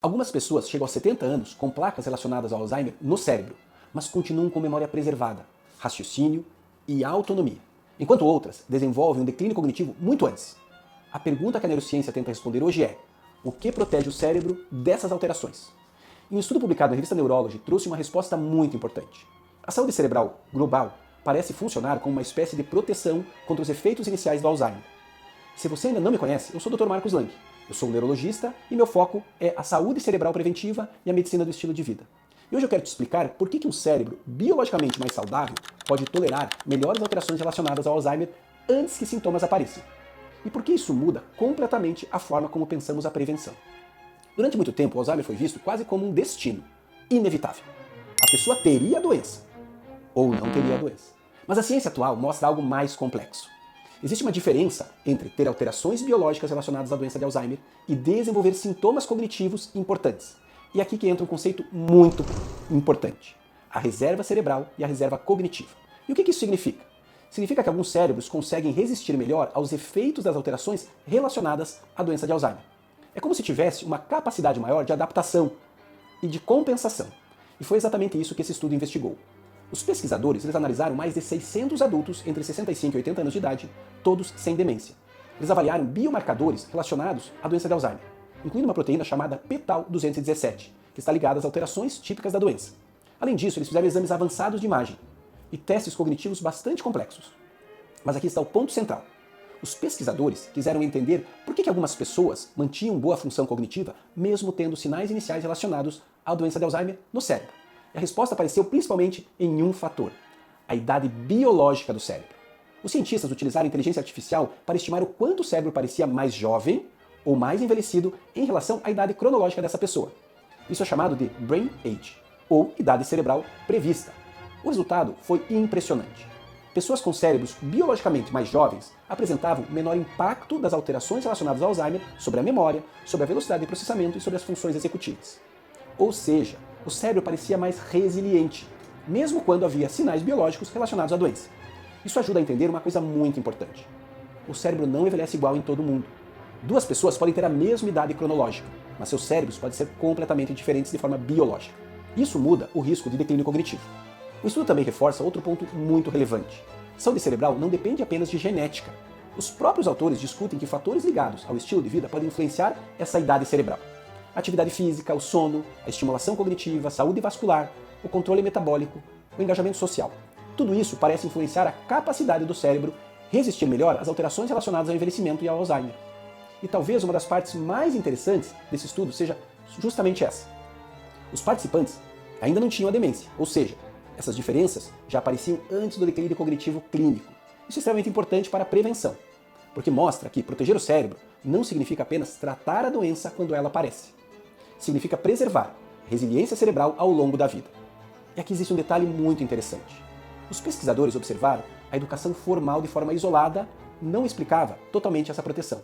Algumas pessoas chegam aos 70 anos com placas relacionadas ao Alzheimer no cérebro, mas continuam com memória preservada, raciocínio e autonomia, enquanto outras desenvolvem um declínio cognitivo muito antes. A pergunta que a neurociência tenta responder hoje é: o que protege o cérebro dessas alterações? E um estudo publicado na revista Neurology trouxe uma resposta muito importante. A saúde cerebral global parece funcionar como uma espécie de proteção contra os efeitos iniciais do Alzheimer. Se você ainda não me conhece, eu sou o Dr. Marcos Lang. Eu sou um neurologista e meu foco é a saúde cerebral preventiva e a medicina do estilo de vida. E hoje eu quero te explicar por que um cérebro biologicamente mais saudável pode tolerar melhores alterações relacionadas ao Alzheimer antes que sintomas apareçam. E por que isso muda completamente a forma como pensamos a prevenção. Durante muito tempo, o Alzheimer foi visto quase como um destino inevitável. A pessoa teria a doença, ou não teria a doença. Mas a ciência atual mostra algo mais complexo. Existe uma diferença entre ter alterações biológicas relacionadas à doença de Alzheimer e desenvolver sintomas cognitivos importantes. E aqui que entra um conceito muito importante: a reserva cerebral e a reserva cognitiva. E o que isso significa? Significa que alguns cérebros conseguem resistir melhor aos efeitos das alterações relacionadas à doença de Alzheimer. É como se tivesse uma capacidade maior de adaptação e de compensação. E foi exatamente isso que esse estudo investigou. Os pesquisadores analisaram mais de 600 adultos entre 65 e 80 anos de idade, todos sem demência. Eles avaliaram biomarcadores relacionados à doença de Alzheimer, incluindo uma proteína chamada p-tau217, que está ligada às alterações típicas da doença. Além disso, eles fizeram exames avançados de imagem e testes cognitivos bastante complexos. Mas aqui está o ponto central. Os pesquisadores quiseram entender por que algumas pessoas mantinham boa função cognitiva mesmo tendo sinais iniciais relacionados à doença de Alzheimer no cérebro. E a resposta apareceu principalmente em um fator: a idade biológica do cérebro. Os cientistas utilizaram inteligência artificial para estimar o quanto o cérebro parecia mais jovem ou mais envelhecido em relação à idade cronológica dessa pessoa. Isso é chamado de brain age, ou idade cerebral prevista. O resultado foi impressionante. Pessoas com cérebros biologicamente mais jovens apresentavam menor impacto das alterações relacionadas ao Alzheimer sobre a memória, sobre a velocidade de processamento e sobre as funções executivas. Ou seja, o cérebro parecia mais resiliente, mesmo quando havia sinais biológicos relacionados à doença. Isso ajuda a entender uma coisa muito importante: o cérebro não envelhece igual em todo mundo. Duas pessoas podem ter a mesma idade cronológica, mas seus cérebros podem ser completamente diferentes de forma biológica. Isso muda o risco de declínio cognitivo. O estudo também reforça outro ponto muito relevante: saúde cerebral não depende apenas de genética. Os próprios autores discutem que fatores ligados ao estilo de vida podem influenciar essa idade cerebral. A atividade física, o sono, a estimulação cognitiva, a saúde vascular, o controle metabólico, o engajamento social. Tudo isso parece influenciar a capacidade do cérebro resistir melhor às alterações relacionadas ao envelhecimento e ao Alzheimer. E talvez uma das partes mais interessantes desse estudo seja justamente essa: os participantes ainda não tinham a demência, ou seja, essas diferenças já apareciam antes do declínio cognitivo clínico. Isso é extremamente importante para a prevenção, porque mostra que proteger o cérebro não significa apenas tratar a doença quando ela aparece. Significa preservar resiliência cerebral ao longo da vida. E aqui existe um detalhe muito interessante. Os pesquisadores observaram a educação formal de forma isolada não explicava totalmente essa proteção.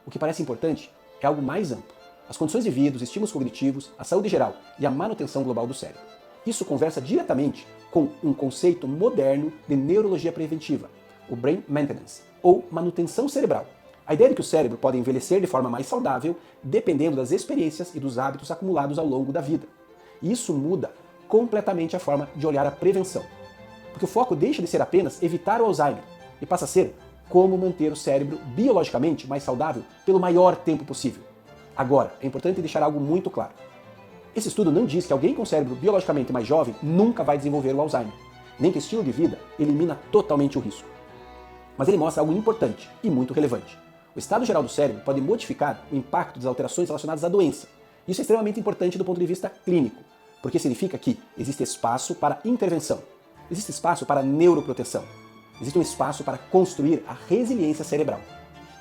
O que parece importante é algo mais amplo: as condições de vida, os estímulos cognitivos, a saúde geral e a manutenção global do cérebro. Isso conversa diretamente com um conceito moderno de neurologia preventiva, o brain maintenance, ou manutenção cerebral. A ideia de que o cérebro pode envelhecer de forma mais saudável dependendo das experiências e dos hábitos acumulados ao longo da vida. E isso muda completamente a forma de olhar a prevenção. Porque o foco deixa de ser apenas evitar o Alzheimer e passa a ser como manter o cérebro biologicamente mais saudável pelo maior tempo possível. Agora, é importante deixar algo muito claro. Esse estudo não diz que alguém com cérebro biologicamente mais jovem nunca vai desenvolver o Alzheimer, nem que o estilo de vida elimina totalmente o risco. Mas ele mostra algo importante e muito relevante: o estado geral do cérebro pode modificar o impacto das alterações relacionadas à doença. Isso é extremamente importante do ponto de vista clínico, porque significa que existe espaço para intervenção, existe espaço para neuroproteção, existe um espaço para construir a resiliência cerebral.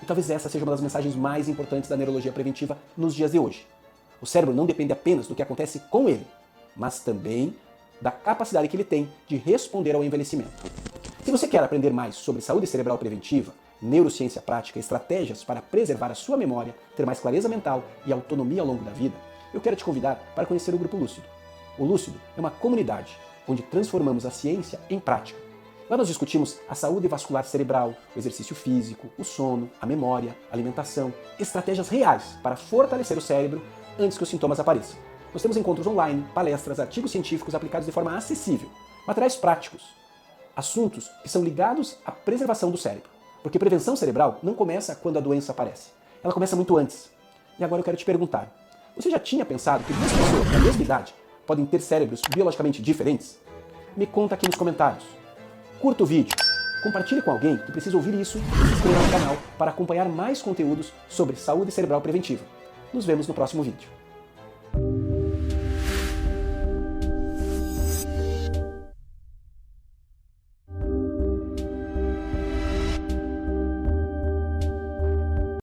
E talvez essa seja uma das mensagens mais importantes da neurologia preventiva nos dias de hoje. O cérebro não depende apenas do que acontece com ele, mas também da capacidade que ele tem de responder ao envelhecimento. Se você quer aprender mais sobre saúde cerebral preventiva, neurociência prática e estratégias para preservar a sua memória, ter mais clareza mental e autonomia ao longo da vida, eu quero te convidar para conhecer o Grupo Lúcido. O Lúcido é uma comunidade onde transformamos a ciência em prática. Lá nós discutimos a saúde vascular cerebral, o exercício físico, o sono, a memória, a alimentação, estratégias reais para fortalecer o cérebro antes que os sintomas apareçam. Nós temos encontros online, palestras, artigos científicos aplicados de forma acessível, materiais práticos, assuntos que são ligados à preservação do cérebro. Porque prevenção cerebral não começa quando a doença aparece. Ela começa muito antes. E agora eu quero te perguntar, você já tinha pensado que duas pessoas da mesma idade podem ter cérebros biologicamente diferentes? Me conta aqui nos comentários. Curta o vídeo, compartilhe com alguém que precisa ouvir isso e se inscreva no canal para acompanhar mais conteúdos sobre saúde cerebral preventiva. Nos vemos no próximo vídeo.